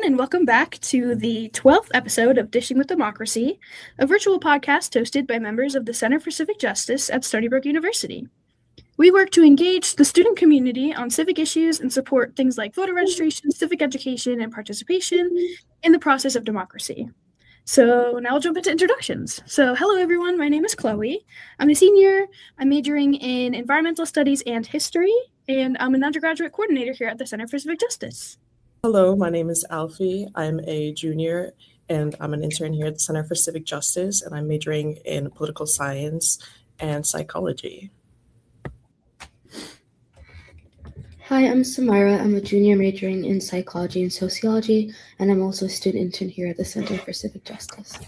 and welcome back to the 12th episode of Dishin with Democracy, a virtual podcast hosted by members of the Center for Civic Justice at Stony Brook University. We work to engage the student community on civic issues and support things like voter registration, civic education, and participation in the process of democracy. So now I'll jump into introductions. So hello everyone, my name is Chloe. I'm a senior. I'm majoring in environmental studies and history, and I'm an undergraduate coordinator here at the Center for Civic Justice. Hello, my name is Alfie. I'm a junior and I'm an intern here at the Center for Civic Justice, and I'm majoring in political science and psychology. Hi, I'm Samira. I'm a junior majoring in psychology and sociology, and I'm also a student intern here at the Center for Civic Justice.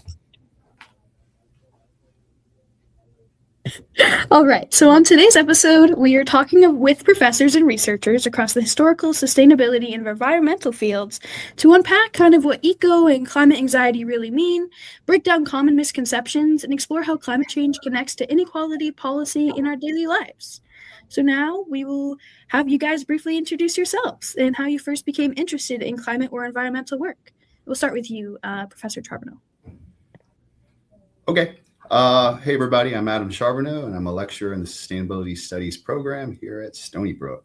All right, so on today's episode, we are talking with professors and researchers across the historical, sustainability, and environmental fields to unpack kind of what eco and climate anxiety really mean, break down common misconceptions, and explore how climate change connects to inequality policy in our daily lives. So now we will have you guys briefly introduce yourselves and how you first became interested in climate or environmental work. We'll start with you, Professor Charbonneau. Okay. Hey, everybody, I'm Adam Charbonneau, and I'm a lecturer in the Sustainability Studies program here at Stony Brook.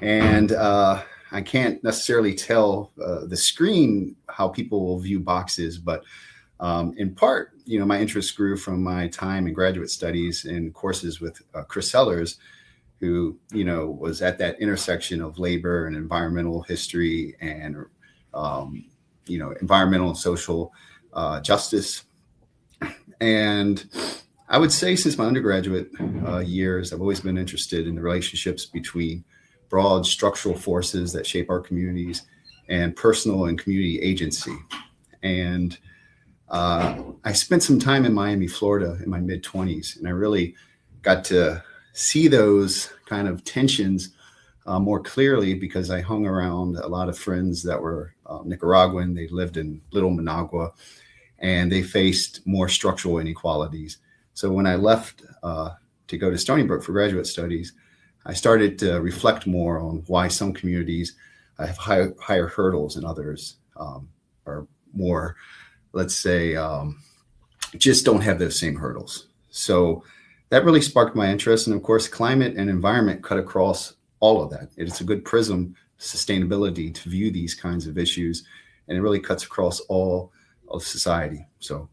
And I can't necessarily tell the screen how people will view boxes, but in part, my interest grew from my time in graduate studies and courses with Chris Sellers, who, was at that intersection of labor and environmental history and, environmental and social justice. And I would say since my undergraduate years, I've always been interested in the relationships between broad structural forces that shape our communities and personal and community agency. And I spent some time in Miami, Florida in my mid-20s, and I really got to see those kind of tensions more clearly because I hung around a lot of friends that were Nicaraguan. They lived in Little Managua, and they faced more structural inequalities. So when I left to go to Stony Brook for graduate studies, I started to reflect more on why some communities have higher hurdles and others are more, let's say, just don't have those same hurdles. So that really sparked my interest. And of course, climate and environment cut across all of that. It's a good prism, sustainability, to view these kinds of issues. And it really cuts across all of society. So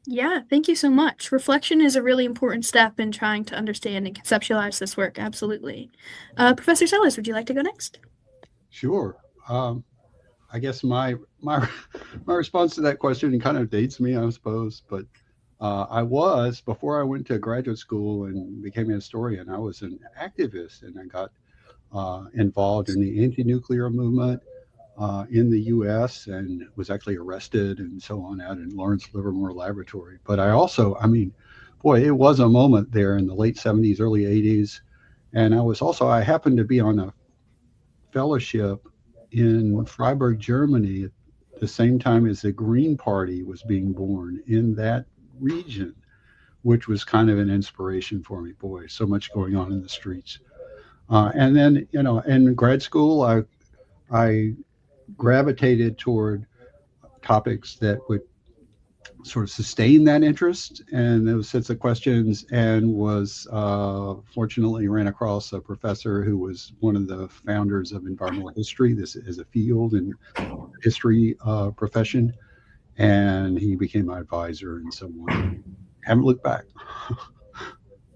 yeah, thank you so much. Reflection is a really important step in trying to understand and conceptualize this work. Absolutely. Professor Sellers, would you like to go next? Sure. I guess my response to that question kind of dates me, I suppose, but before I went to graduate school and became a historian, I was an activist, and I got involved in the anti-nuclear movement in the U.S. and was actually arrested and so on out in Lawrence Livermore Laboratory. But I also, it was a moment there in the late 70s, early 80s. And I happened to be on a fellowship in Freiburg, Germany at the same time as the Green Party was being born in that region, which was kind of an inspiration for me. Boy, so much going on in the streets. And then, in grad school, I gravitated toward topics that would sort of sustain that interest and those sets of questions, and was fortunately ran across a professor who was one of the founders of environmental history. This is a field and history profession, and he became my advisor and so on. Haven't looked back.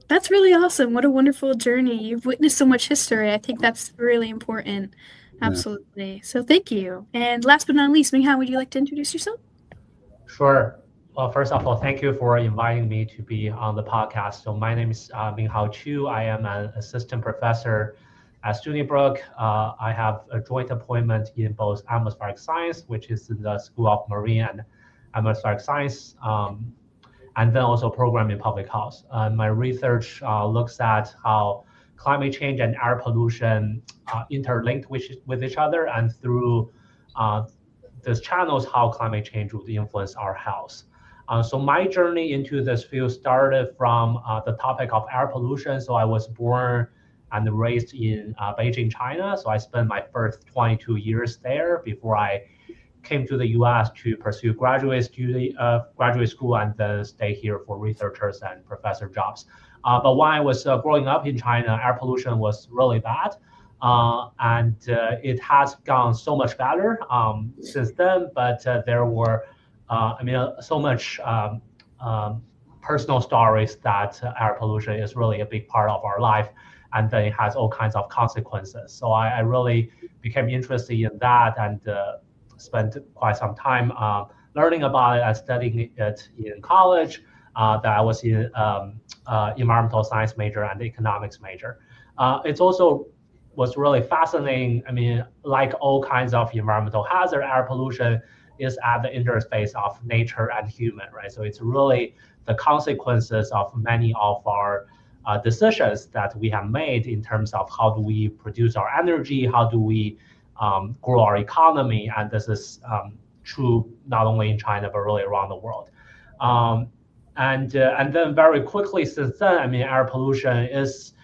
That's really awesome. What a wonderful journey. You've witnessed so much history. I think that's really important. Absolutely. Yeah. So thank you. And last but not least, Minghao, would you like to introduce yourself? Sure. Well, first of all, thank you for inviting me to be on the podcast. So my name is Minghao Chu. I am an assistant professor at Stony Brook. I have a joint appointment in both atmospheric science, which is in the School of Marine and Atmospheric Science, and then also program in public health. My research looks at how climate change and air pollution interlinked with each other, and through these channels, how climate change would influence our health. So my journey into this field started from the topic of air pollution. So I was born and raised in Beijing, China. So I spent my first 22 years there before I came to the U.S. to pursue graduate school and then stay here for researchers and professor jobs. But when I was growing up in China, air pollution was really bad. And it has gone so much better since then, but there were, so much personal stories that air pollution is really a big part of our life, and then it has all kinds of consequences. So I really became interested in that and spent quite some time learning about it and studying it in college. That I was in environmental science major and economics major. It's also was really fascinating. I mean, like all kinds of environmental hazard, air pollution is at the interface of nature and human, right? So it's really the consequences of many of our decisions that we have made in terms of how do we produce our energy, how do we grow our economy, and this is true not only in China but really around the world. And then very quickly since then, I mean, air pollution is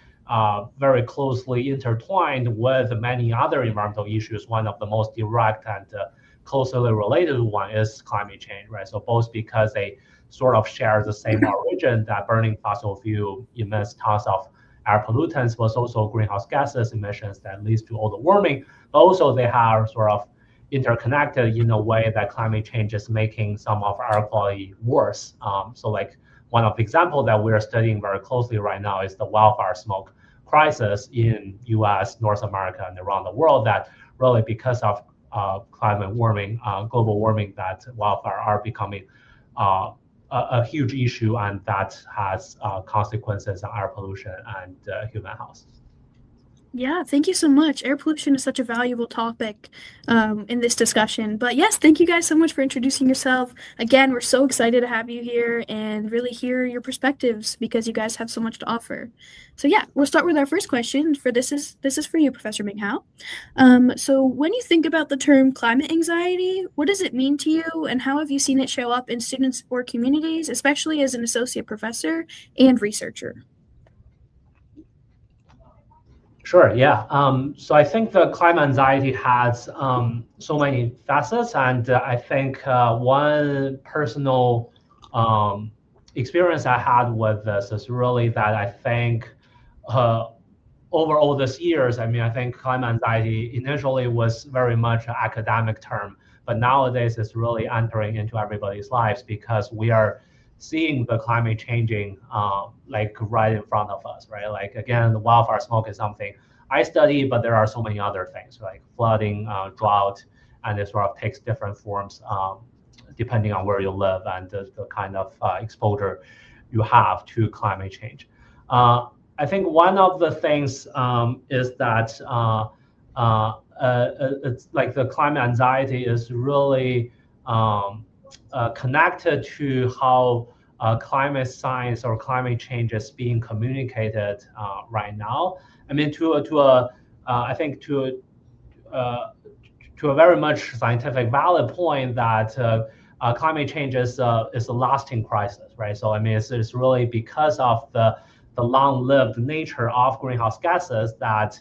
very closely intertwined with many other environmental issues. One of the most direct and closely related one is climate change, right? So both because they sort of share the same origin, that burning fossil fuel emits tons of air pollutants, but also greenhouse gases emissions that leads to all the warming. But also they are sort of interconnected in a way that climate change is making some of air quality worse. So like one of the examples that we're studying very closely right now is the wildfire smoke crisis in US, North America, and around the world, that really because of climate warming, global warming, that wildfire are becoming a huge issue, and that has consequences on air pollution and human health. Yeah, thank you so much. Air pollution is such a valuable topic in this discussion. But yes, thank you guys so much for introducing yourself. Again, we're so excited to have you here and really hear your perspectives because you guys have so much to offer. So yeah, we'll start with our first question. This is for you, Professor Ming Hao. So when you think about the term climate anxiety, what does it mean to you, and how have you seen it show up in students or communities, especially as an associate professor and researcher? Sure, yeah. So I think the climate anxiety has so many facets, and I think one personal experience I had with this is really that I think over all these years, I mean, I think climate anxiety initially was very much an academic term, but nowadays it's really entering into everybody's lives because we are seeing the climate changing like right in front of us, right? Like again, the wildfire smoke is something I study, but there are so many other things like flooding, drought, and it sort of takes different forms depending on where you live and the kind of exposure you have to climate change. I think one of the things is that it's like the climate anxiety is really connected to how climate science or climate change is being communicated right now. I mean, I think to a very much scientific valid point that climate change is a lasting crisis, right? So I mean, it's really because of the long-lived nature of greenhouse gases that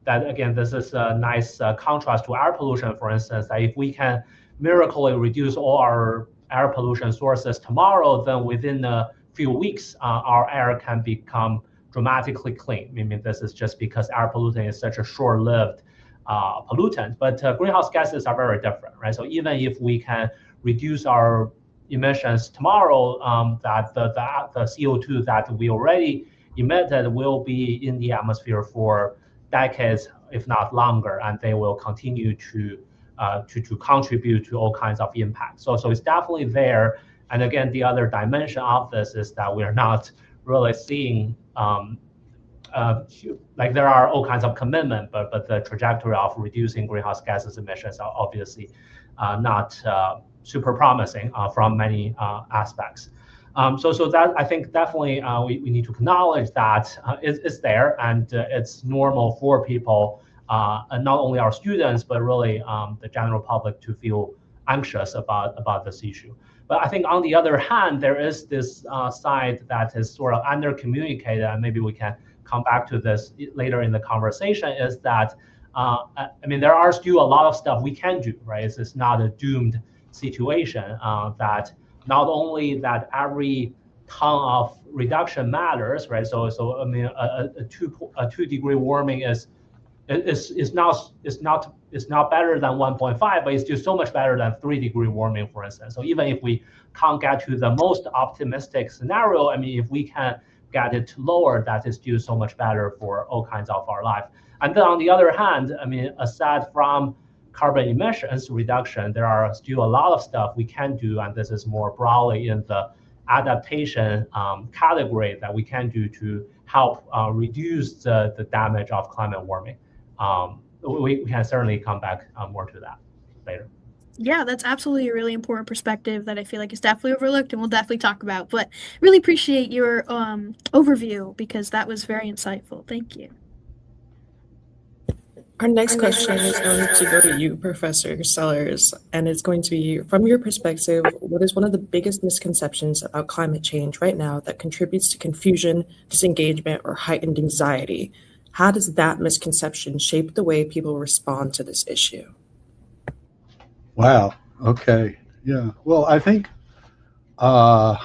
that again, this is a nice contrast to air pollution, for instance. That if we can miraculously reduce all our air pollution sources tomorrow, then within a few weeks, our air can become dramatically clean. I mean, this is just because air pollutant is such a short-lived pollutant. But greenhouse gases are very different, right? So even if we can reduce our emissions tomorrow, that the CO2 that we already emitted will be in the atmosphere for decades, if not longer, and they will continue to contribute to all kinds of impacts. So it's definitely there. And again, the other dimension of this is that we are not really seeing like there are all kinds of commitment, but the trajectory of reducing greenhouse gases emissions are obviously not super promising from many aspects. So that I think definitely we need to acknowledge that it's there, and it's normal for people, and not only our students, but really the general public to feel anxious about this issue. But I think on the other hand, there is this side that is sort of under-communicated, and maybe we can come back to this later in the conversation, is that I mean, there are still a lot of stuff we can do, right? It's not a doomed situation. That not only that every ton of reduction matters, right? So I mean, a 2-degree warming is not better than 1.5, but it's still so much better than 3-degree warming, for instance. So even if we can't get to the most optimistic scenario, I mean, if we can get it lower, that is still so much better for all kinds of our life. And then on the other hand, I mean, aside from carbon emissions reduction, there are still a lot of stuff we can do, and this is more broadly in the adaptation category that we can do to help reduce the damage of climate warming. We can certainly come back more to that later. Yeah, that's absolutely a really important perspective that I feel like is definitely overlooked and we'll definitely talk about. But really appreciate your overview because that was very insightful. Thank you. Our next question is going to go to you, Professor Sellers, and it's going to be, from your perspective, what is one of the biggest misconceptions about climate change right now that contributes to confusion, disengagement, or heightened anxiety? How does that misconception shape the way people respond to this issue? Wow. Okay. Yeah. Well, I think, the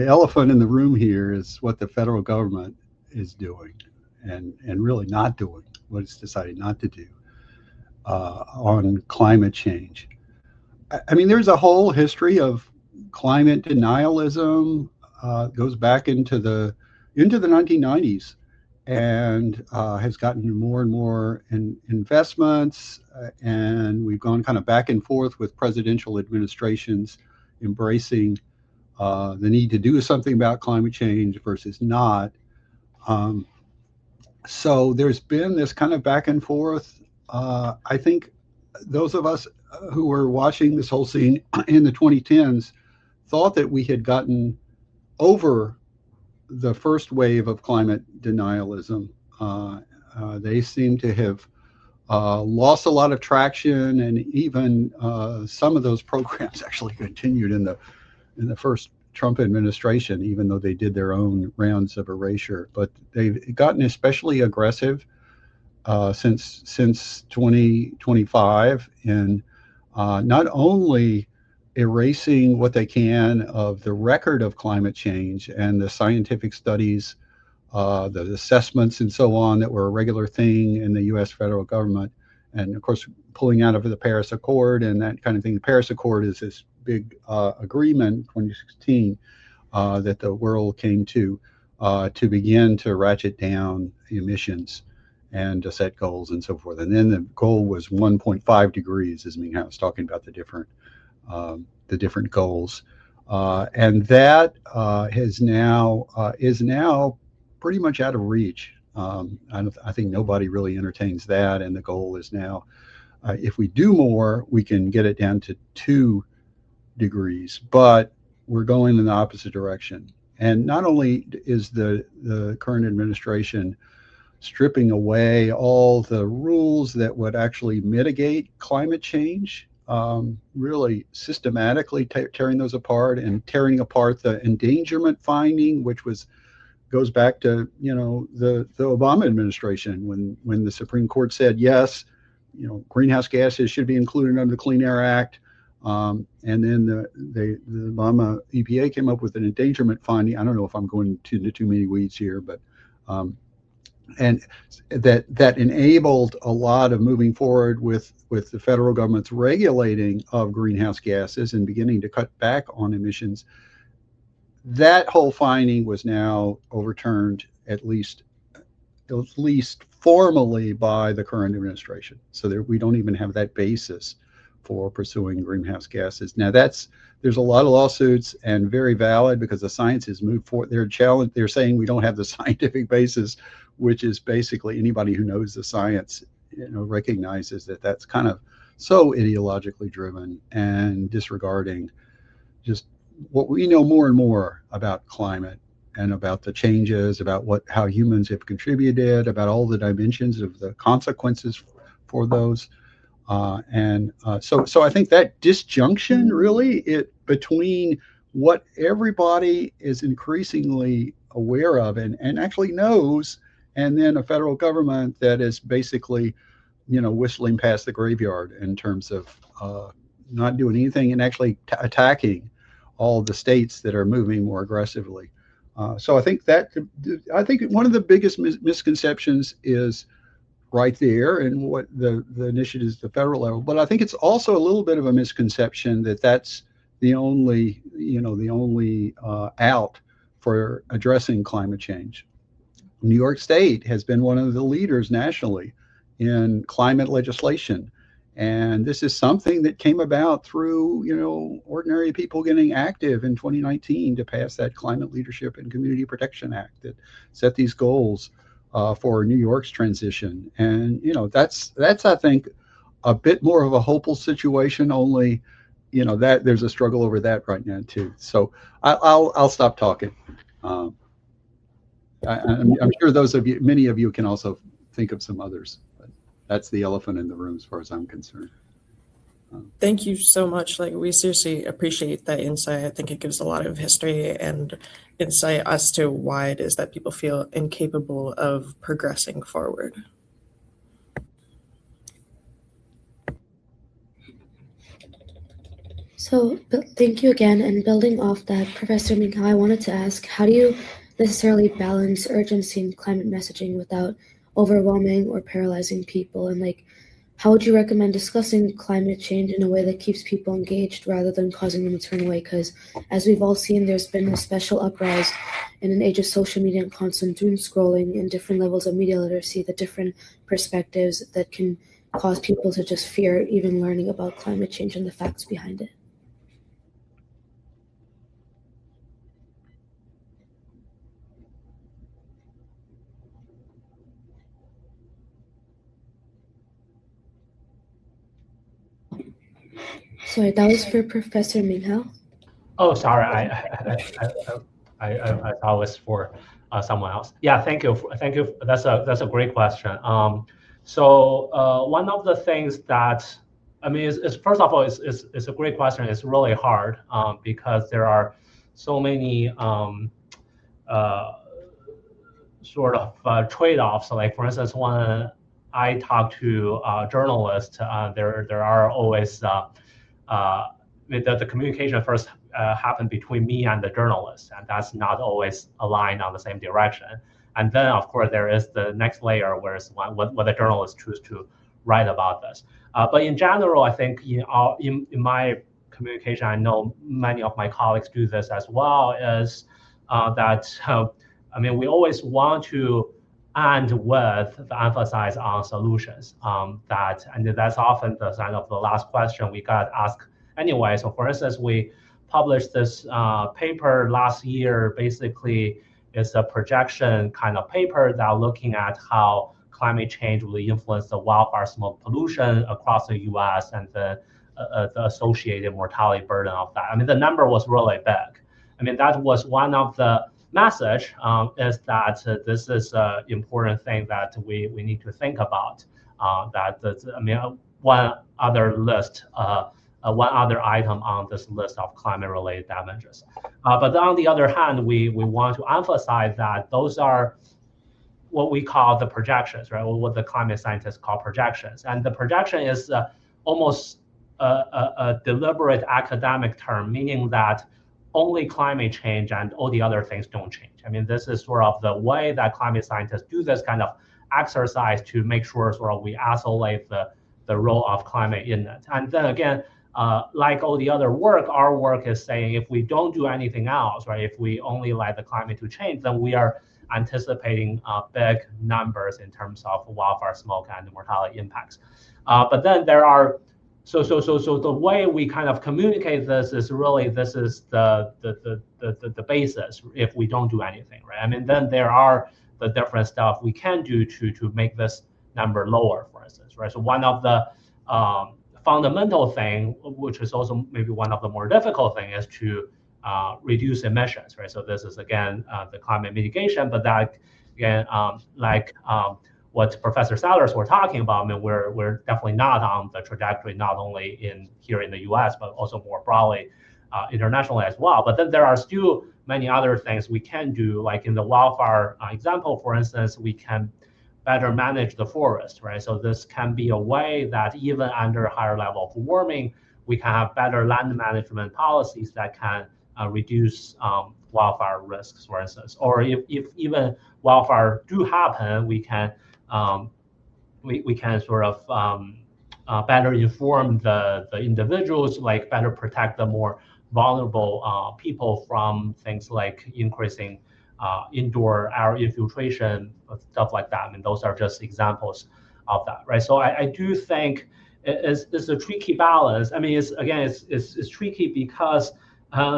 elephant in the room here is what the federal government is doing and really not doing what it's decided not to do on climate change. I mean, there's a whole history of climate denialism, goes back into the 1990s, and has gotten more and more investments, and we've gone kind of back and forth with presidential administrations embracing the need to do something about climate change versus not. So there's been this kind of back and forth. I think those of us who were watching this whole scene in the 2010s thought that we had gotten over the first wave of climate denialism. They seem to have lost a lot of traction, and even some of those programs actually continued in the first Trump administration, even though they did their own rounds of erasure. But they've gotten especially aggressive since 2025 in not only erasing what they can of the record of climate change and the scientific studies, the assessments and so on that were a regular thing in the US federal government, and of course pulling out of the Paris Accord and that kind of thing. The Paris Accord is this big agreement in 2016 that the world came to begin to ratchet down emissions and to set goals and so forth. And then the goal was 1.5 degrees, as Ming was talking about the different goals, and that is now pretty much out of reach. I think nobody really entertains that, and the goal is now, if we do more, we can get it down to 2 degrees, but we're going in the opposite direction. And not only is the current administration stripping away all the rules that would actually mitigate climate change, really systematically tearing those apart and tearing apart the endangerment finding, which goes back to the Obama administration when the Supreme Court said yes, greenhouse gases should be included under the Clean Air Act, and then the Obama EPA came up with an endangerment finding. I don't know if I'm going into too many weeds here, but and that enabled a lot of moving forward with the federal government's regulating of greenhouse gases and beginning to cut back on emissions. That whole finding was now overturned, at least formally, by the current administration. So we don't even have that basis for pursuing greenhouse gases. Now there's a lot of lawsuits, and very valid, because the science has moved forward. They're saying we don't have the scientific basis, which is basically anybody who knows the science recognizes that that's kind of so ideologically driven and disregarding just what we know more and more about climate and about the changes, about how humans have contributed, about all the dimensions of the consequences for those. So I think that disjunction really between what everybody is increasingly aware of and actually knows, and then a federal government that is basically, whistling past the graveyard in terms of not doing anything and actually attacking all the states that are moving more aggressively. So I think one of the biggest misconceptions is right there in what the initiatives at the federal level. But I think it's also a little bit of a misconception that that's the only out for addressing climate change. New York State has been one of the leaders nationally in climate legislation. And this is something that came about through, ordinary people getting active in 2019 to pass that Climate Leadership and Community Protection Act that set these goals for New York's transition. And, that's I think, a bit more of a hopeless situation, only, that there's a struggle over that right now, too. So I'll stop talking. I'm sure many of you can also think of some others. That's the elephant in the room as far as I'm concerned. Thank you so much. We seriously appreciate that insight. I think it gives a lot of history and insight as to why it is that people feel incapable of progressing forward. So thank you again. And building off that, Professor Minghao, I wanted to ask, how do you necessarily balance urgency in climate messaging without overwhelming or paralyzing people? And how would you recommend discussing climate change in a way that keeps people engaged rather than causing them to turn away? Because as we've all seen, there's been a special uprise in an age of social media and constant doom scrolling and different levels of media literacy, the different perspectives that can cause people to just fear even learning about climate change and the facts behind it. Sorry, that was for Professor Minghao. Oh, sorry, I thought it was for someone else. Yeah, thank you. That's a great question. So one of the things that is first of all, it's a great question. It's really hard because there are so many sort of trade-offs. For instance, when I talk to journalists, there are always the communication first happened between me and the journalist, and that's not always aligned on the same direction. And then, of course, there is the next layer, where it's what the journalists choose to write about this. But in general, I think in my communication, I know many of my colleagues do this as well, is that we always want to end with the emphasis on solutions. And that's often the kind of the last question we got asked anyway. So for instance, we published this paper last year. Basically, it's a projection kind of paper that looking at how climate change will influence the wildfire smoke pollution across the US and the associated mortality burden of that. The number was really big. That was one of the message is that this is an important thing that we need to think about. One other item on this list of climate-related damages. But on the other hand, we want to emphasize that those are what we call the projections, right? What the climate scientists call projections. And the projection is almost a deliberate academic term, meaning that only climate change and all the other things don't change. This is sort of the way that climate scientists do this kind of exercise to make sure sort of we isolate the role of climate in it. And then again, like all the other work, our work is saying if we don't do anything else, right? If we only let the climate to change, then we are anticipating big numbers in terms of wildfire smoke and mortality impacts. But then there are So the way we kind of communicate this is really this is the basis if we don't do anything, right? Then there are the different stuff we can do to make this number lower, for instance, right? So one of the fundamental thing, which is also maybe one of the more difficult thing, is to reduce emissions, right? So this is again the climate mitigation, but that again what Professor Sellers were talking about, we're definitely not on the trajectory, not only here in the U.S., but also more broadly internationally as well. But then there are still many other things we can do, like in the wildfire example, for instance, we can better manage the forest, right? So this can be a way that even under a higher level of warming, we can have better land management policies that can reduce wildfire risks, for instance. Or if even wildfire do happen, we can sort of better inform the individuals, like better protect the more vulnerable people from things like increasing indoor air infiltration, stuff like that. I mean, those are just examples of that, right? So I do think it's a tricky balance. I mean, it's tricky because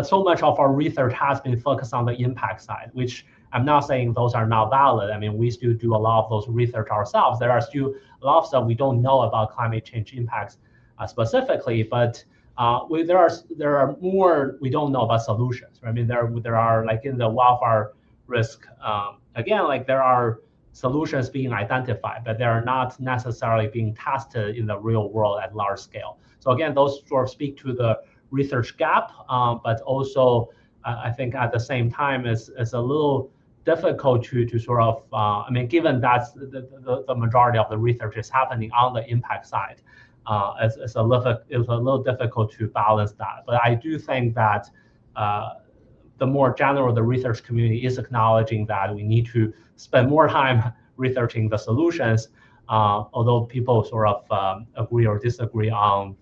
so much of our research has been focused on the impact side, which I'm not saying those are not valid. I mean, we still do a lot of those research ourselves. There are still a lot of stuff we don't know about climate change impacts specifically, but there are more we don't know about solutions. Right? I mean, there are, like in the wildfire risk, again, like there are solutions being identified, but they are not necessarily being tested in the real world at large scale. So again, those sort of speak to the research gap, but also I think at the same time it's a little difficult to sort of, I mean, given that the majority of the research is happening on the impact side, it's a little difficult to balance that. But I do think that the more general the research community is acknowledging that we need to spend more time researching the solutions, although people sort of agree or disagree on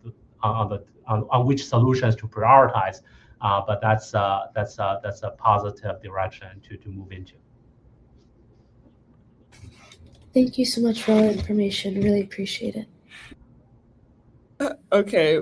which solutions to prioritize. But that's a positive direction to move into. Thank you so much for all the information. Really appreciate it. Okay,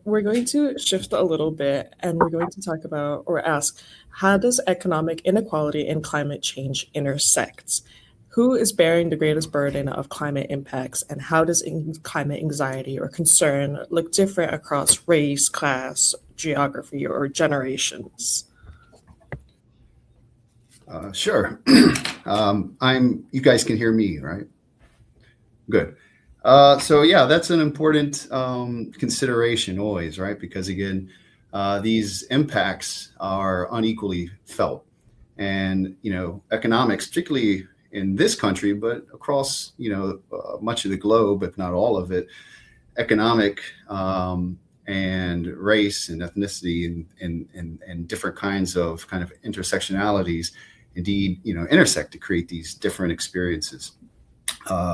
we're going to shift a little bit and we're going to talk about or ask, how does economic inequality and climate change intersect? Who is bearing the greatest burden of climate impacts, and how does climate anxiety or concern look different across race, class, geography, or generations? Sure. You guys can hear me, right? Good. So yeah, that's an important consideration always, right? Because again, these impacts are unequally felt, and economics, particularly in this country, but across much of the globe, if not all of it, economic and race and ethnicity and different kinds of intersectionalities, indeed, intersect to create these different experiences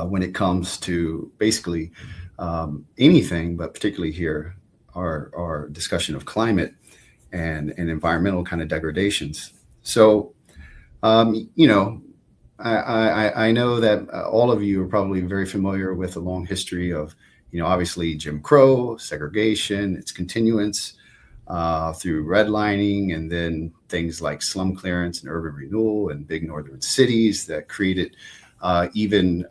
when it comes to basically anything, but particularly here, our discussion of climate and environmental kind of degradations. So, I know that all of you are probably very familiar with the long history of, obviously Jim Crow, segregation, its continuance through redlining, and then things like slum clearance and urban renewal and big northern cities that created even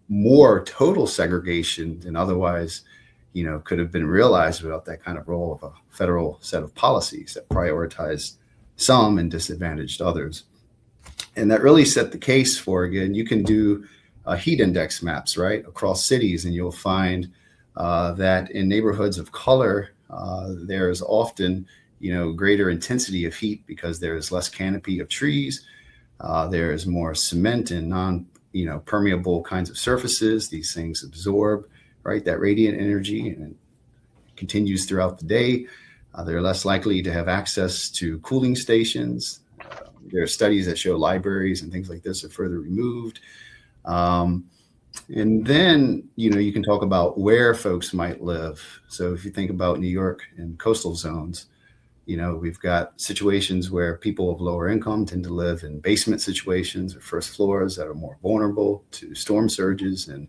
more total segregation than otherwise, could have been realized without that kind of role of a federal set of policies that prioritized some and disadvantaged others. And that really set the case for, again, you can do heat index maps, right, across cities, and you'll find that in neighborhoods of color, there's often, greater intensity of heat because there's less canopy of trees. There's more cement and permeable kinds of surfaces. These things absorb, right, that radiant energy, and it continues throughout the day. They're less likely to have access to cooling stations. There are studies that show libraries and things like this are further removed. And then, you can talk about where folks might live. So if you think about New York and coastal zones, we've got situations where people of lower income tend to live in basement situations or first floors that are more vulnerable to storm surges and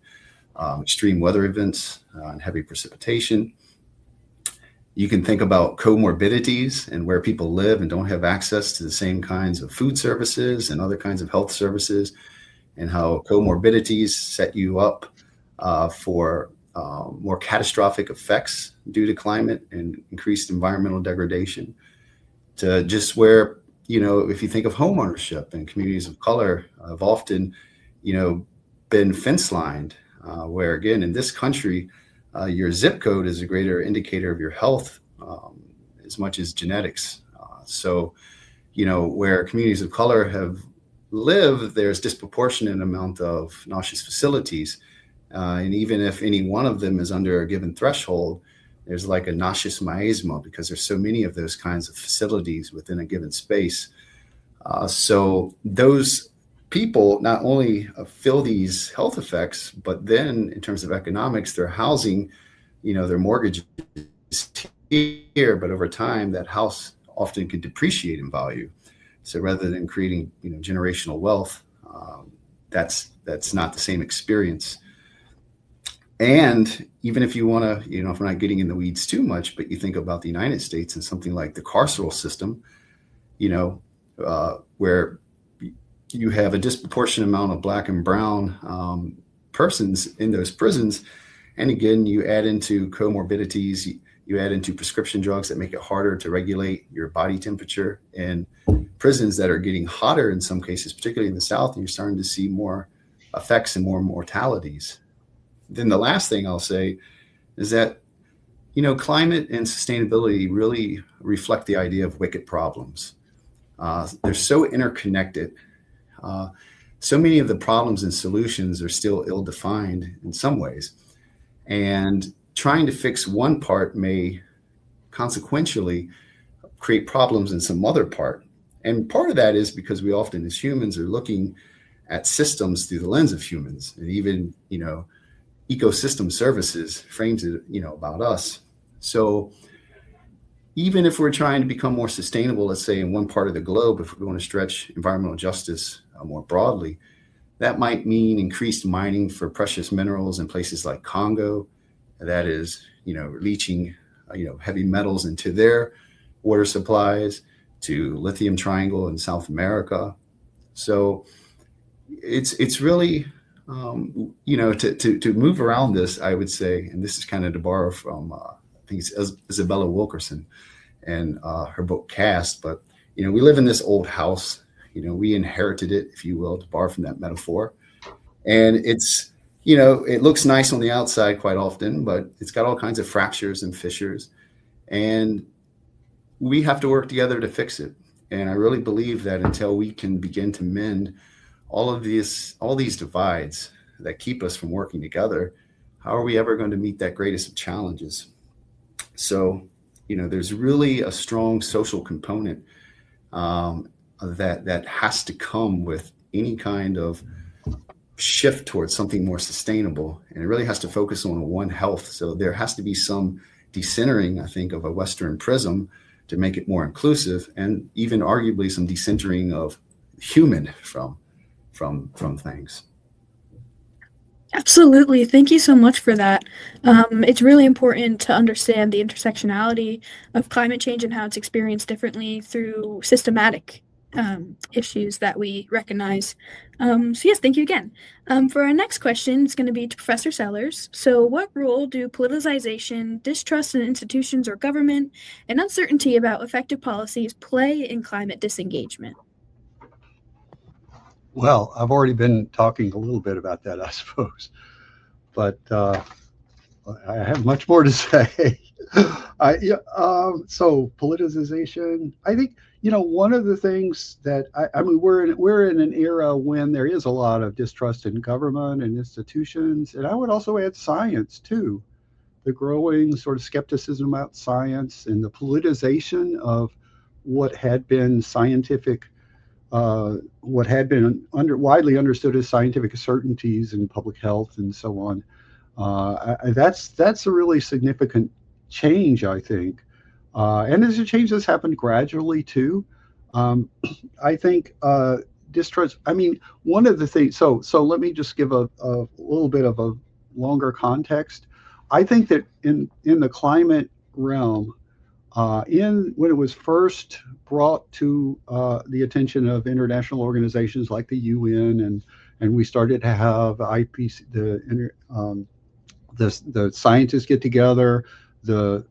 extreme weather events and heavy precipitation. You can think about comorbidities and where people live and don't have access to the same kinds of food services and other kinds of health services, and how comorbidities set you up for more catastrophic effects due to climate and increased environmental degradation, to just where, if you think of home ownership, and communities of color have often, been fence lined, where again, in this country, your zip code is a greater indicator of your health as much as genetics. So, where communities of color have lived, there's disproportionate amount of noxious facilities. And even if any one of them is under a given threshold, there's like a noxious miasma because there's so many of those kinds of facilities within a given space. So those people not only feel these health effects, but then in terms of economics, their housing, their mortgage is here, but over time that house often can depreciate in value. So rather than creating, generational wealth, that's not the same experience. And even if you want to, if we're not getting in the weeds too much, but you think about the United States and something like the carceral system, where you have a disproportionate amount of Black and brown persons in those prisons. And again, you add into comorbidities, you add into prescription drugs that make it harder to regulate your body temperature, and prisons that are getting hotter in some cases, particularly in the South, and you're starting to see more effects and more mortalities. Then the last thing I'll say is that, climate and sustainability really reflect the idea of wicked problems. They're so interconnected. So many of the problems and solutions are still ill-defined in some ways. And trying to fix one part may consequentially create problems in some other part. And part of that is because we often as humans are looking at systems through the lens of humans. And even, ecosystem services frames it, about us. So even if we're trying to become more sustainable, let's say in one part of the globe, if we're going to stretch environmental justice more broadly, that might mean increased mining for precious minerals in places like Congo. That is, leaching, heavy metals into their water supplies, to lithium triangle in South America. So it's really, to move around this, I would say, and this is kind of to borrow from, I think it's Isabella Wilkerson and her book Cast, but, we live in this old house, we inherited it, if you will, to borrow from that metaphor. And it's, it looks nice on the outside quite often, but it's got all kinds of fractures and fissures, and we have to work together to fix it. And I really believe that until we can begin to mend all these divides that keep us from working together, how are we ever going to meet that greatest of challenges? So, there's really a strong social component that has to come with any kind of shift towards something more sustainable, and it really has to focus on One Health. So there has to be some decentering, I think, of a Western prism to make it more inclusive, and even arguably some decentering of human from things. Absolutely. Thank you so much for that. It's really important to understand the intersectionality of climate change and how it's experienced differently through systematic issues that we recognize. So yes, thank you again. For our next question, it's going to be to Professor Sellers. So what role do politicization, distrust in institutions or government, and uncertainty about effective policies play in climate disengagement? Well, I've already been talking a little bit about that, I suppose, but I have much more to say. So politicization, I think, one of the things that I mean, we're in an era when there is a lot of distrust in government and institutions, and I would also add science too. The growing sort of skepticism about science and the politicization of what had been scientific, what had been widely understood as scientific certainties in public health and so on. That's a really significant change, I think. And it's a change that's happened gradually too. I think distrust, I mean, one of the things, so let me just give a little bit of a longer context. I think that in the climate realm, when it was first brought to the attention of international organizations like the UN, and we started to have IPC, the scientists get together, the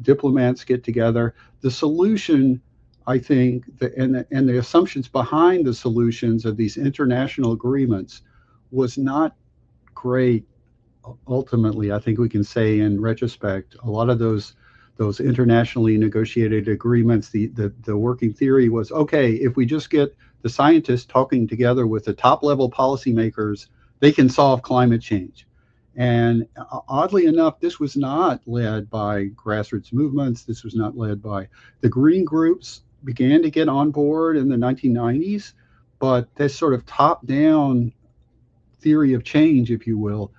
diplomats get together. The solution, I think, and the assumptions behind the solutions of these international agreements was not great. Ultimately, I think we can say in retrospect, a lot of those those internationally negotiated agreements, the working theory was, okay, if we just get the scientists talking together with the top level policymakers, they can solve climate change. And oddly enough, this was not led by grassroots movements. This was not led by the green groups. Began to get on board in the 1990s, but this sort of top-down theory of change, if you will,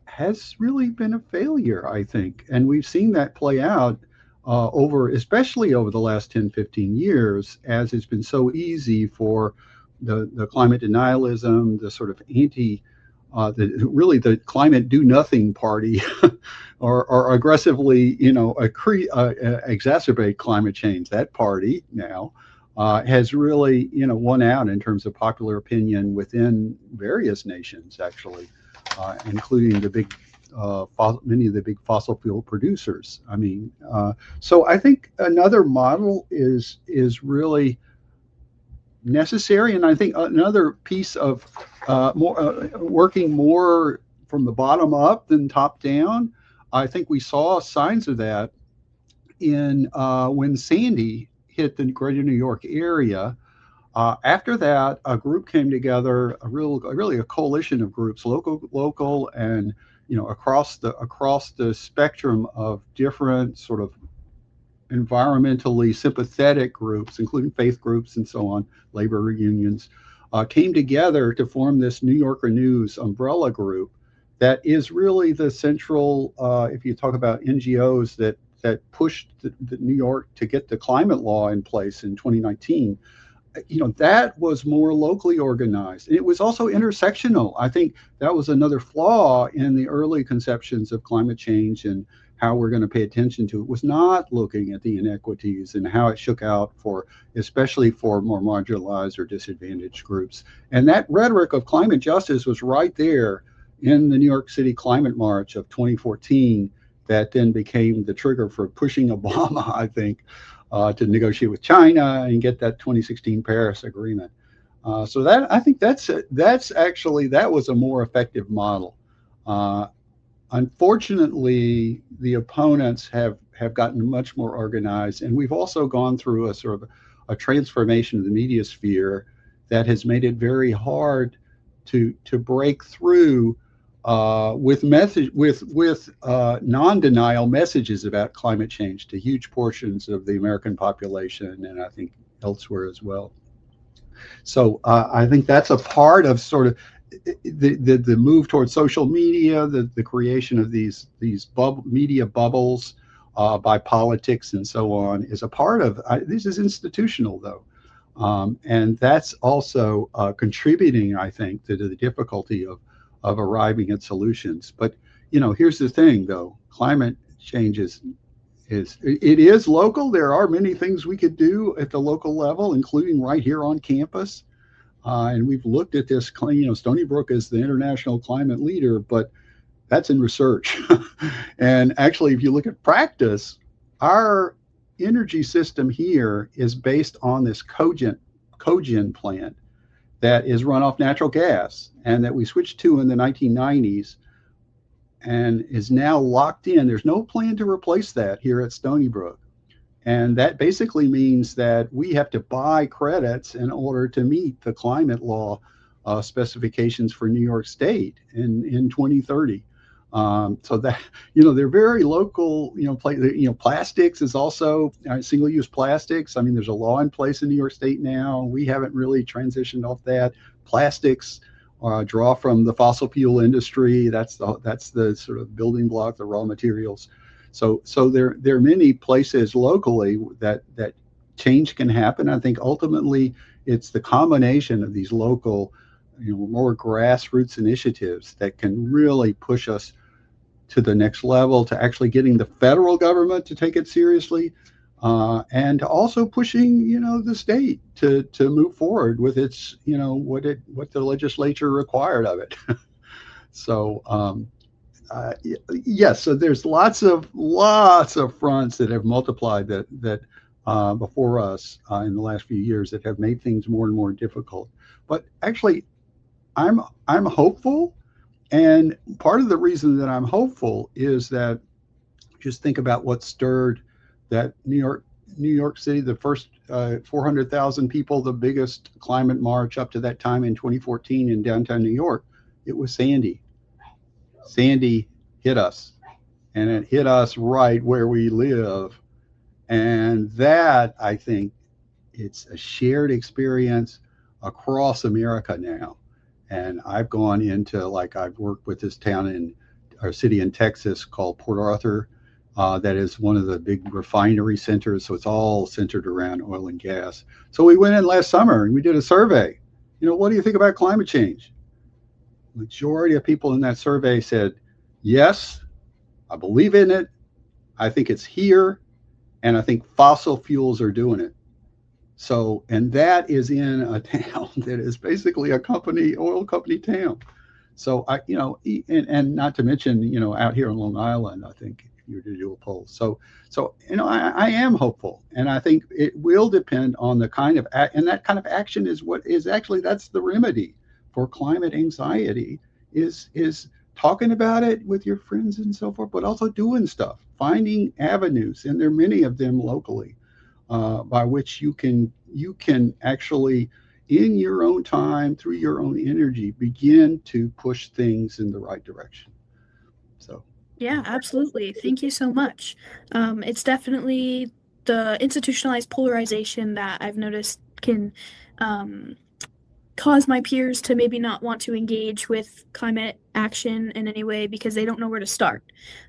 has really been a failure, I think. And we've seen that play out especially over the last 10, 15 years, as it's been so easy for the climate denialism, the sort of the climate do nothing party or aggressively, exacerbate climate change. That party now has really, won out in terms of popular opinion within various nations, actually, including many of the big fossil fuel producers. I mean, so I think another model is really necessary, and I think another piece of working more from the bottom up than top down. I think we saw signs of that in when Sandy hit the greater New York area. After that, a group came together, really a coalition of groups, local, and across the spectrum of different sort of environmentally sympathetic groups, including faith groups and so on, labor unions, came together to form this New Yorker News umbrella group that is really the central, if you talk about NGOs that pushed the New York to get the climate law in place in 2019. That was more locally organized. And it was also intersectional. I think that was another flaw in the early conceptions of climate change and how we're going to pay attention to it, was not looking at the inequities and how it shook out especially for more marginalized or disadvantaged groups. And that rhetoric of climate justice was right there in the New York City Climate March of 2014 that then became the trigger for pushing Obama, I think, to negotiate with China and get that 2016 Paris Agreement. So that, I think that was a more effective model. Unfortunately, the opponents have gotten much more organized, and we've also gone through a sort of a transformation of the media sphere that has made it very hard to break through with non-denial messages about climate change to huge portions of the American population, and I think elsewhere as well. So I think that's a part of sort of the move towards social media, the creation of these media bubbles by politics and so on is a part of this is institutional though. And that's also contributing, I think, to the difficulty of arriving at solutions. But here's the thing though, climate change is local. There are many things we could do at the local level, including right here on campus. And we've looked at this, Stony Brook is the international climate leader, but that's in research. And actually, if you look at practice, our energy system here is based on this cogen plant that is run off natural gas and that we switched to in the 1990s and is now locked in. There's no plan to replace that here at Stony Brook. And that basically means that we have to buy credits in order to meet the climate law specifications for New York State in 2030. So that, they're very local, plastics is also single-use plastics. I mean, there's a law in place in New York State now. We haven't really transitioned off that. Plastics draw from the fossil fuel industry. That's the sort of building block, the raw materials. So there are many places locally that change can happen. I think ultimately it's the combination of these local, more grassroots initiatives that can really push us to the next level, to actually getting the federal government to take it seriously, and also pushing, the state to move forward with its, what the legislature required of it. So. Yes, so there's lots of fronts that have multiplied that before us in the last few years that have made things more and more difficult. But actually, I'm hopeful, and part of the reason that I'm hopeful is that just think about what stirred that New York City, the first 400,000 people, the biggest climate march up to that time in 2014 in downtown New York. It was Sandy. Sandy hit us, and it hit us right where we live. And that, I think, it's a shared experience across America now. And I've gone into, like, I've worked with this town in our city in Texas called Port Arthur. That is one of the big refinery centers. So it's all centered around oil and gas. So we went in last summer and we did a survey. What do you think about climate change? Majority of people in that survey said, yes, I believe in it. I think it's here. And I think fossil fuels are doing it. So, and that is in a town that is basically a oil company town. So and not to mention, out here on Long Island, I think if you were to do a poll. So, I am hopeful, and I think it will depend on the kind of, and that kind of action is what is actually, that's the remedy for climate anxiety is talking about it with your friends and so forth, but also doing stuff, finding avenues, and there are many of them locally, by which you can actually, in your own time, through your own energy, begin to push things in the right direction. So. Yeah, absolutely. Thank you so much. It's definitely the institutionalized polarization that I've noticed can cause my peers to maybe not want to engage with climate action in any way because they don't know where to start.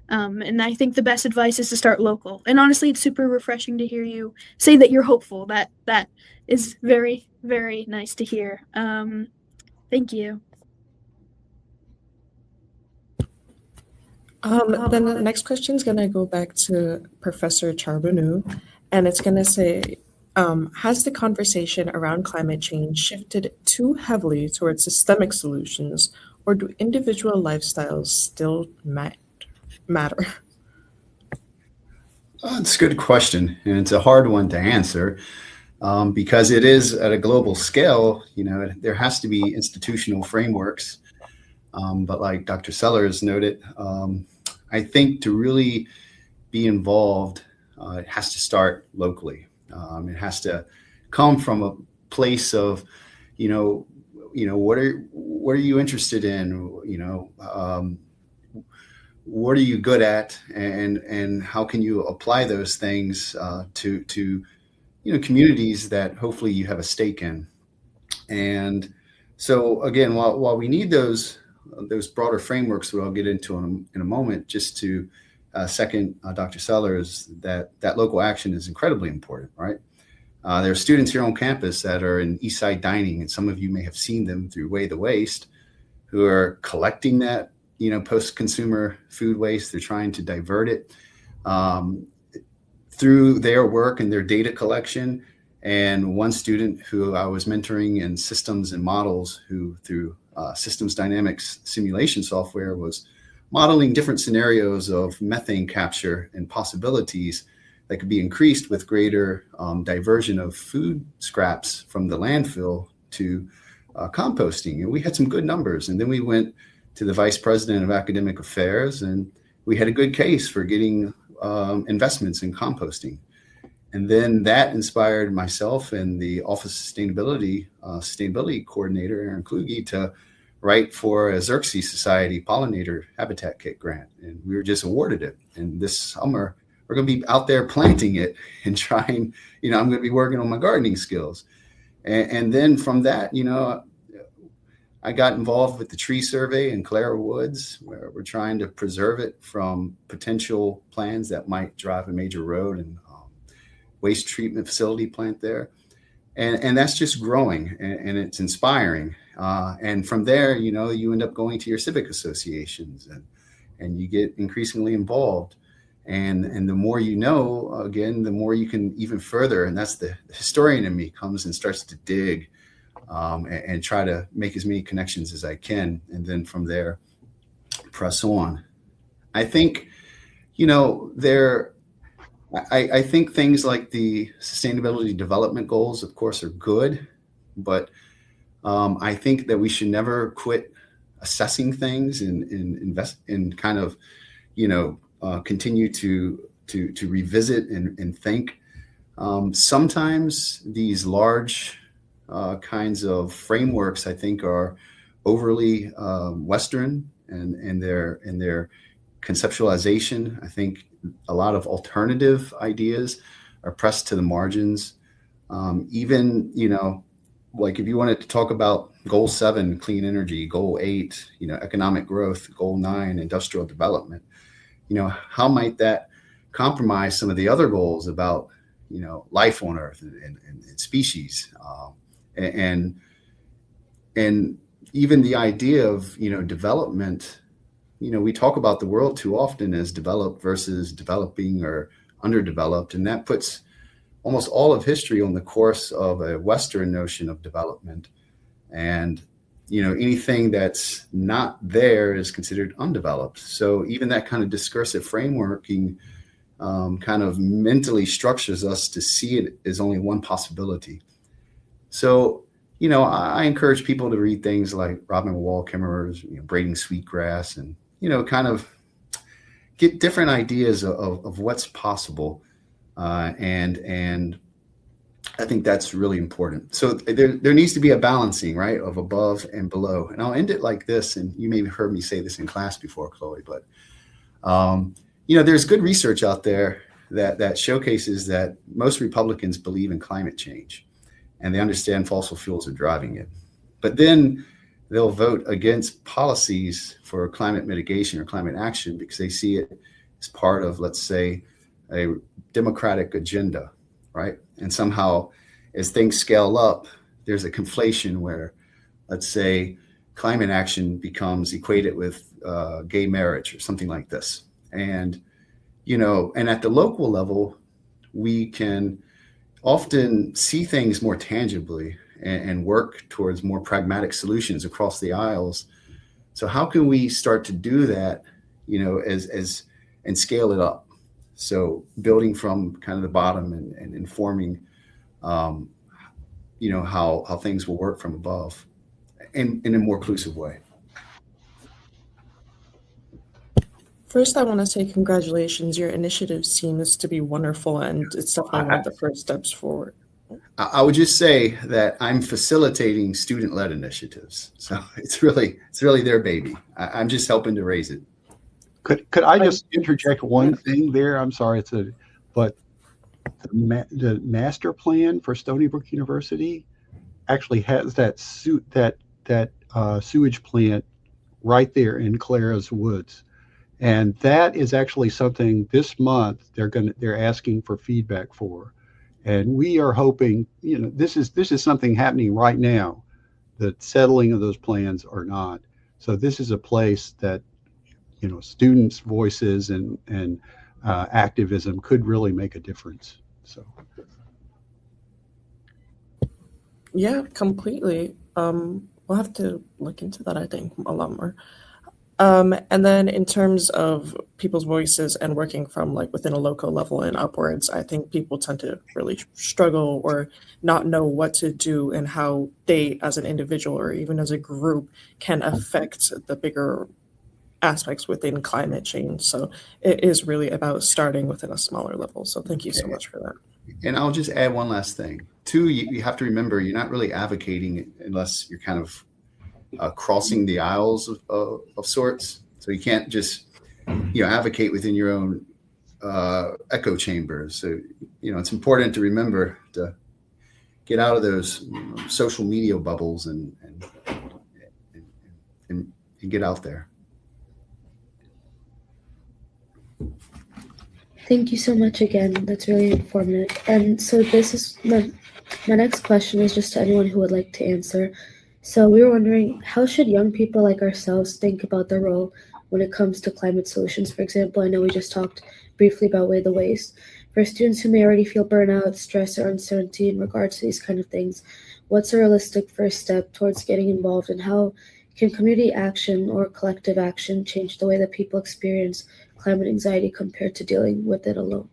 And I think the best advice is to start local. And honestly, it's super refreshing to hear you say that you're hopeful. That is very, very nice to hear. Thank you. Then the next question is going to go back to Professor Charbonneau, and it's going to say, has the conversation around climate change shifted too heavily towards systemic solutions, or do individual lifestyles still matter? It's a good question, and it's a hard one to answer because it is at a global scale. There has to be institutional frameworks, but like Dr. Sellers noted, I think to really be involved, it has to start locally. It has to come from a place of, what are you interested in? What are you good at, and how can you apply those things to communities that hopefully you have a stake in. And so again, while we need those broader frameworks that I'll get into in a moment, just to second Dr. Sellers, that local action is incredibly important, right? There are students here on campus that are in Eastside Dining, and some of you may have seen them through Weigh the Waste, who are collecting that, post-consumer food waste. They're trying to divert it through their work and their data collection. And one student who I was mentoring in systems and models, who through systems dynamics simulation software was modeling different scenarios of methane capture and possibilities that could be increased with greater diversion of food scraps from the landfill to composting. And we had some good numbers. And then we went to the vice president of academic affairs, and we had a good case for getting investments in composting. And then that inspired myself and the Office of Sustainability Coordinator, Aaron Kluge, to write for a Xerxes Society pollinator habitat kit grant. And we were just awarded it. And this summer, we're going to be out there planting it and trying, I'm going to be working on my gardening skills. And then from that, I got involved with the tree survey in Clara Woods, where we're trying to preserve it from potential plans that might drive a major road and waste treatment facility plant there. And that's just growing, and it's inspiring. And from there, you end up going to your civic associations and you get increasingly involved. And the more you know, again, the more you can even further. And that's the historian in me comes and starts to dig and try to make as many connections as I can. And then from there, press on. I think, I think things like the sustainability development goals, of course, are good, but I think that we should never quit assessing things and invest in kind of, continue to revisit and think. Sometimes these large kinds of frameworks, I think, are overly Western in their conceptualization. I think a lot of alternative ideas are pressed to the margins. Even, like if you wanted to talk about goal 7, clean energy, goal 8, economic growth, goal 9, industrial development, how might that compromise some of the other goals about, life on Earth and species, and even the idea of, development. We talk about the world too often as developed versus developing or underdeveloped, and that puts almost all of history on the course of a Western notion of development. And, anything that's not there is considered undeveloped. So even that kind of discursive frameworking kind of mentally structures us to see it as only one possibility. So, I encourage people to read things like Robin Wall Kimmerer's Braiding Sweetgrass, and, kind of get different ideas of what's possible. And I think that's really important. So there needs to be a balancing, right, of above and below. And I'll end it like this, and you may have heard me say this in class before, Chloe, but there's good research out there that showcases that most Republicans believe in climate change, and they understand fossil fuels are driving it. But then they'll vote against policies for climate mitigation or climate action because they see it as part of, let's say, a democratic agenda, right? And somehow, as things scale up, there's a conflation where, let's say, climate action becomes equated with gay marriage or something like this. And, and at the local level, we can often see things more tangibly and work towards more pragmatic solutions across the aisles. So how can we start to do that, as and scale it up? So building from kind of the bottom and informing, how things will work from above in a more inclusive way. First, I want to say congratulations. Your initiative seems to be wonderful, and it's definitely one of the first steps forward. I would just say that I'm facilitating student-led initiatives. So it's really their baby. I'm just helping to raise it. Could I just interject one thing there? I'm sorry, but the master plan for Stony Brook University actually has that sewage plant right there in Clara's Woods, and that is actually something this month they're asking for feedback for, and we are hoping this is something happening right now. The settling of those plans are not. So this is a place that students' voices and activism could really make a difference. So, yeah, completely. We'll have to look into that, I think, a lot more. And then in terms of people's voices and working from within a local level and upwards, I think people tend to really struggle or not know what to do and how they as an individual or even as a group can affect the bigger aspects within climate change. So it is really about starting within a smaller level. So thank you so much for that. And I'll just add one last thing. 2, you have to remember, you're not really advocating unless you're kind of crossing the aisles of sorts. So you can't just, advocate within your own echo chambers. So, it's important to remember to get out of those social media bubbles and get out there. Thank you so much again. That's really informative. And so this is my next question is just to anyone who would like to answer. So we were wondering, how should young people like ourselves think about their role when it comes to climate solutions? For example, I know we just talked briefly about the waste. For students who may already feel burnout, stress, or uncertainty in regards to these kind of things, what's a realistic first step towards getting involved, and how can community action or collective action change the way that people experience climate anxiety compared to dealing with it alone?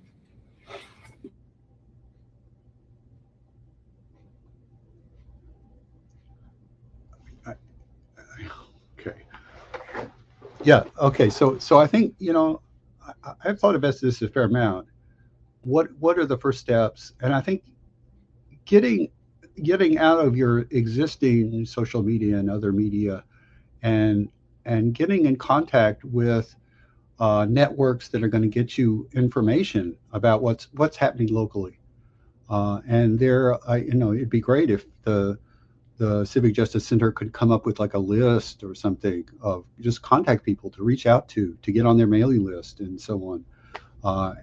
Okay. Yeah. Okay. So I think I've thought about this a fair amount. What are the first steps? And I think getting out of your existing social media and other media, and getting in contact with networks that are going to get you information about what's happening locally. And there, it'd be great if the Civic Justice Center could come up with like a list or something of just contact people to reach out to get on their mailing list and so on.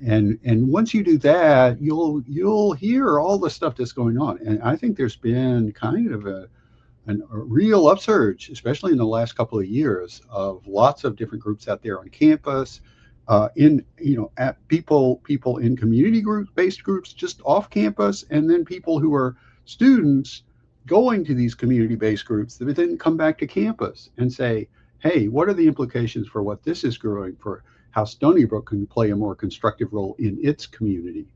And once you do that, you'll hear all the stuff that's going on. And I think there's been kind of a real upsurge, especially in the last couple of years, of lots of different groups out there on campus, at people in community based groups just off campus, and then people who are students going to these community-based groups that then come back to campus and say, hey, what are the implications for what this is growing, for how Stony Brook can play a more constructive role in its community?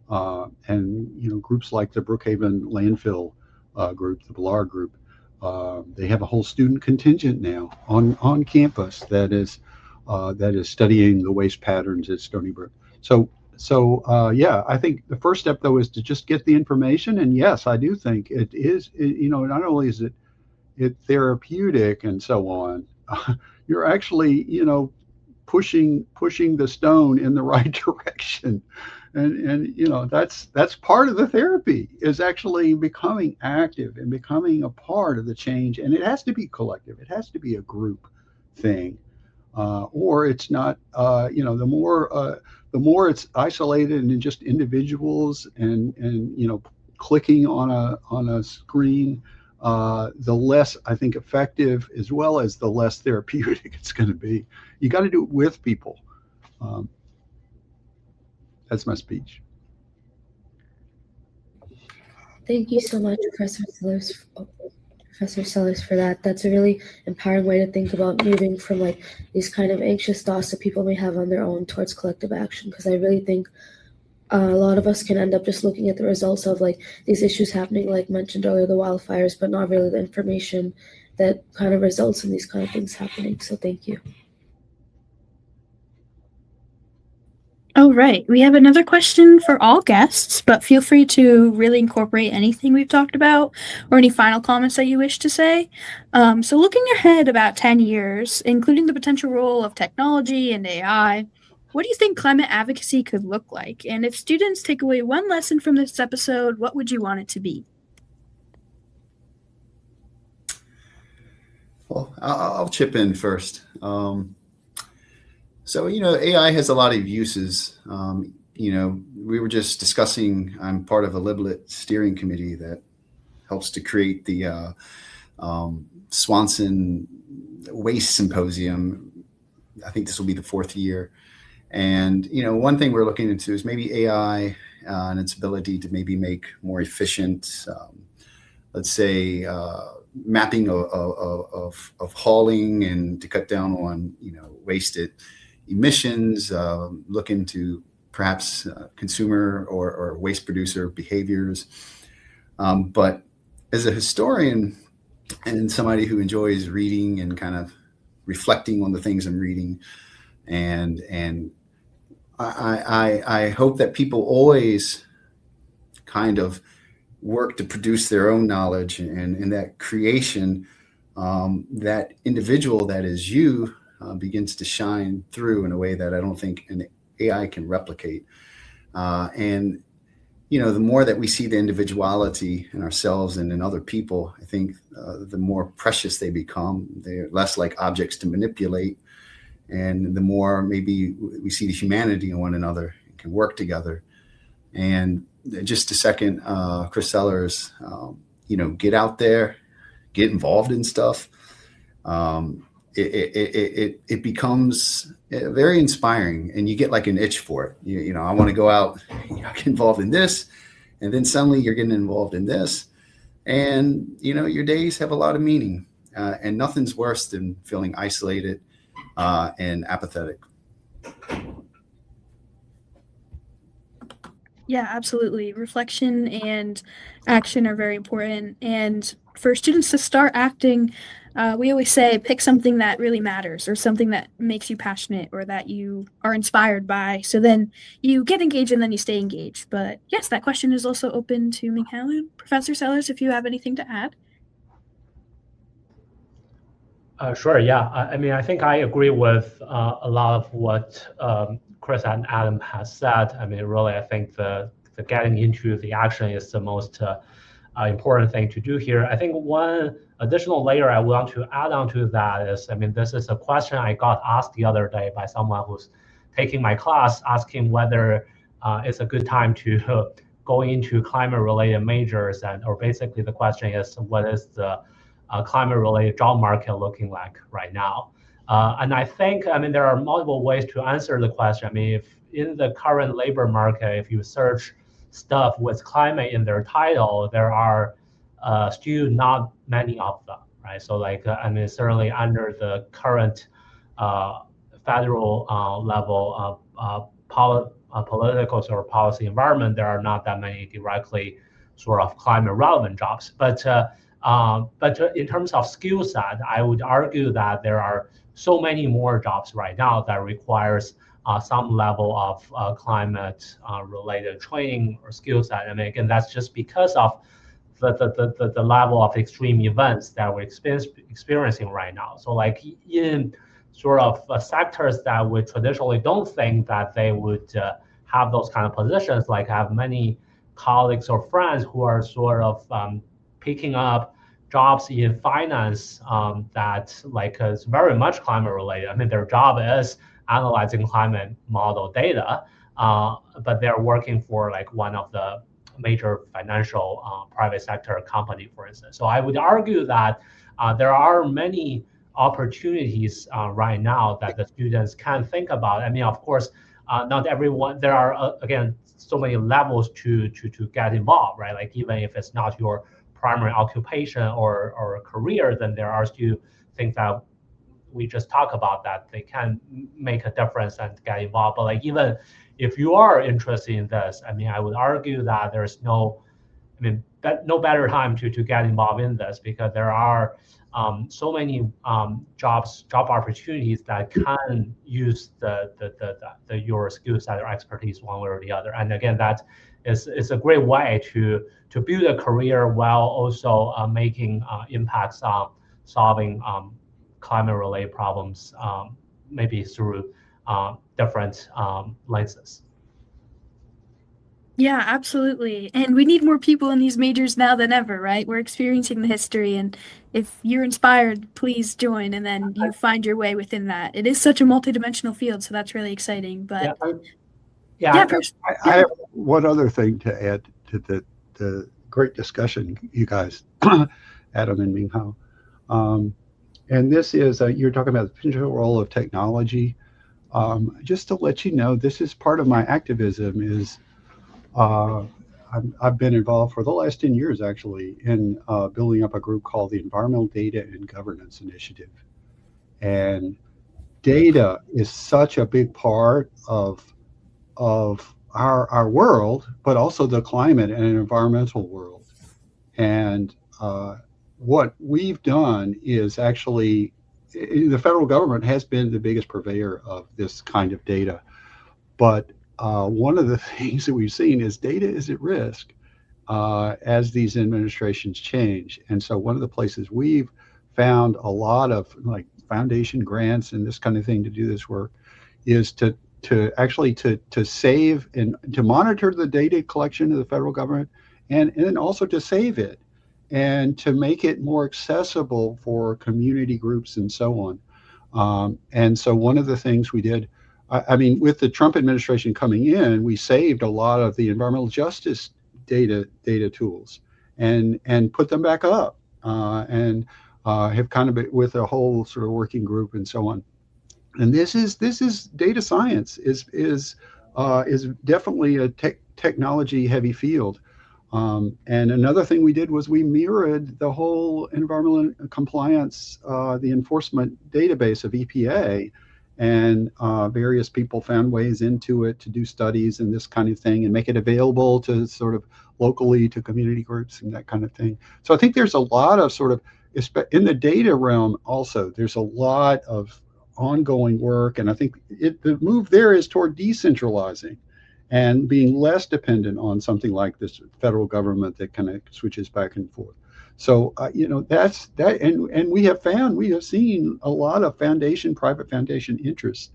And groups like the Brookhaven landfill group, the Ballard group, they have a whole student contingent now on campus that is studying the waste patterns at Stony Brook. So I think the first step, though, is to just get the information. And yes, I do think it is, not only is it therapeutic and so on, you're actually, pushing the stone in the right direction. And that's part of the therapy, is actually becoming active and becoming a part of the change. And it has to be collective. It has to be a group thing. Or it's not, the more it's isolated and just individuals and clicking on a screen, the less, I think, effective, as well as the less therapeutic it's going to be. You got to do it with people. That's my speech. Thank you so much, Professor Sellers, for that. That's a really empowering way to think about moving from like these kind of anxious thoughts that people may have on their own towards collective action. Because I really think a lot of us can end up just looking at the results of like these issues happening, like mentioned earlier, the wildfires, but not really the information that kind of results in these kind of things happening. So thank you. All right, we have another question for all guests, but feel free to really incorporate anything we've talked about or any final comments that you wish to say. So looking ahead about 10 years, including the potential role of technology and AI, what do you think climate advocacy could look like? And if students take away one lesson from this episode, what would you want it to be? Well, I'll chip in first. So, AI has a lot of uses. We were just discussing, I'm part of a Liblet steering committee that helps to create the Swanson Waste Symposium. I think this will be the 4th year. And, one thing we're looking into is maybe AI and its ability to maybe make more efficient, let's say, mapping of hauling and to cut down on, wasted emissions, look into perhaps consumer or waste producer behaviors. But as a historian and somebody who enjoys reading and kind of reflecting on the things I'm reading, and I hope that people always kind of work to produce their own knowledge, and in that creation, that individual that is you begins to shine through in a way that I don't think an AI can replicate. And, the more that we see the individuality in ourselves and in other people, I think the more precious they become. They're less like objects to manipulate. And the more maybe we see the humanity in one another and can work together. And just to second Chris Sellers, get out there, get involved in stuff. It becomes very inspiring, and you get like an itch for it. I want to go out, get involved in this, and then suddenly you're getting involved in this, and your days have a lot of meaning, and nothing's worse than feeling isolated and apathetic. Yeah, absolutely. Reflection and action are very important. And for students to start acting we always say pick something that really matters or something that makes you passionate or that you are inspired by. So then you get engaged and then you stay engaged. But yes, that question is also open to Minghao and Professor Sellers if you have anything to add. Sure, yeah. I mean, I think I agree with a lot of what Chris and Adam has said. I mean, really, I think the getting into the action is the most important thing to do here. I think one additional layer I want to add on to that is, I mean, this is a question I got asked the other day by someone who's taking my class, asking whether it's a good time to go into climate-related majors, or basically the question is, what is the climate-related job market looking like right now? And I think, I mean, there are multiple ways to answer the question. I mean, if in the current labor market, if you search stuff with climate in their title, there are still not many of them, right? So like, I mean, certainly under the current federal level political or policy environment, there are not that many directly sort of climate relevant jobs. But in terms of skill set, I would argue that there are so many more jobs right now that requires some level of climate related training or skill set. I mean, again, that's just because of the level of extreme events that we're experiencing right now. So like in sort of sectors that we traditionally don't think that they would have those kind of positions, like I have many colleagues or friends who are sort of picking up jobs in finance that like is very much climate related. I mean, their job is analyzing climate model data, but they're working for like one of the major financial private sector company, for instance. So I would argue that there are many opportunities right now that the students can think about. I mean, of course, not everyone, there are, again, so many levels to get involved, right? Like even if it's not your primary occupation or career, then there are still things that we just talk about that they can make a difference and get involved. But like even if you are interested in this, I mean, I would argue that there's no better time to get involved in this, because there are so many job opportunities that can use your skill set or expertise one way or the other. And again, that is a great way to build a career while also making impacts on solving climate-related problems, maybe through different lenses. Yeah, absolutely. And we need more people in these majors now than ever, right? We're experiencing the history, and if you're inspired, please join, and then you find your way within that. It is such a multidimensional field, so that's really exciting. But I have one other thing to add to the great discussion, you guys, Adam and Minghao. And this is, you're talking about the potential role of technology. Just to let you know, this is part of my activism is I've been involved for the last 10 years, actually, in building up a group called the Environmental Data and Governance Initiative. And data is such a big part of our world, but also the climate and environmental world. And what we've done is actually, the federal government has been the biggest purveyor of this kind of data. But one of the things that we've seen is data is at risk as these administrations change. And so one of the places we've found a lot of like foundation grants and this kind of thing to do this work is to actually save and to monitor the data collection of the federal government, and then also to save it and to make it more accessible for community groups and so on. And so one of the things we did, I mean, with the Trump administration coming in, we saved a lot of the environmental justice data tools and put them back up and have kind of been with a whole sort of working group and so on. And this is data science is definitely a technology heavy field. And another thing we did was we mirrored the whole environmental compliance, the enforcement database of EPA, and various people found ways into it to do studies and this kind of thing and make it available to sort of locally to community groups and that kind of thing. So I think there's a lot of sort of, in the data realm also, there's a lot of ongoing work, and I think the move there is toward decentralizing and being less dependent on something like this federal government that kind of switches back and forth. So that's that, and we have seen a lot of private foundation interest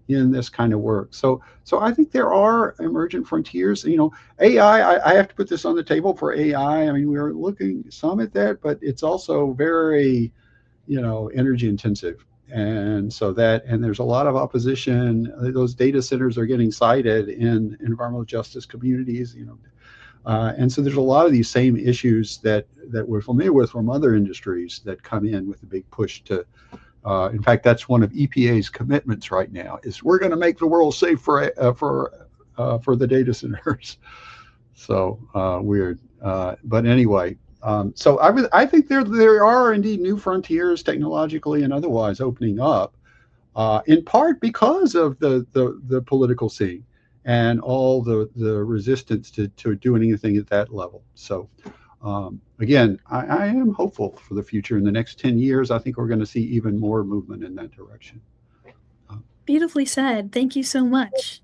in this kind of work. So I think there are emergent frontiers. AI. I have to put this on the table for AI. I mean, we're looking some at that, but it's also very, energy intensive, and there's a lot of opposition. Those data centers are getting cited in environmental justice communities. And so there's a lot of these same issues that we're familiar with from other industries that come in with a big push to. In fact, that's one of EPA's commitments right now: is we're going to make the world safe for the data centers. So weird, but anyway. So I think there are indeed new frontiers technologically and otherwise opening up, in part because of the political scene and all the resistance to doing anything at that level. So again, I am hopeful for the future. In the next 10 years, I think we're going to see even more movement in that direction. Beautifully said. Thank you so much.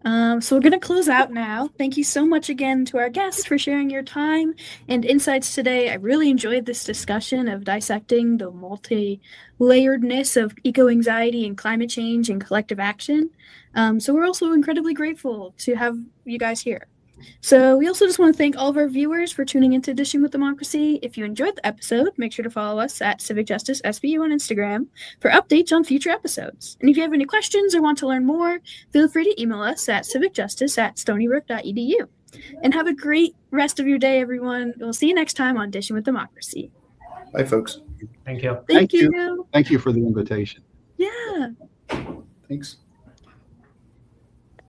So we're going to close out now. Thank you so much again to our guests for sharing your time and insights today. I really enjoyed this discussion of dissecting the multi-layeredness of eco-anxiety and climate change and collective action. So we're also incredibly grateful to have you guys here. So we also just want to thank all of our viewers for tuning into Dishin with Democracy. If you enjoyed the episode, make sure to follow us at Civic Justice SVU on Instagram for updates on future episodes. And if you have any questions or want to learn more, feel free to email us at civicjustice@stonybrook.edu. And have a great rest of your day, everyone. We'll see you next time on Dishin with Democracy. Bye, folks. Thank you. Thank you. Thank you for the invitation. Yeah. Thanks.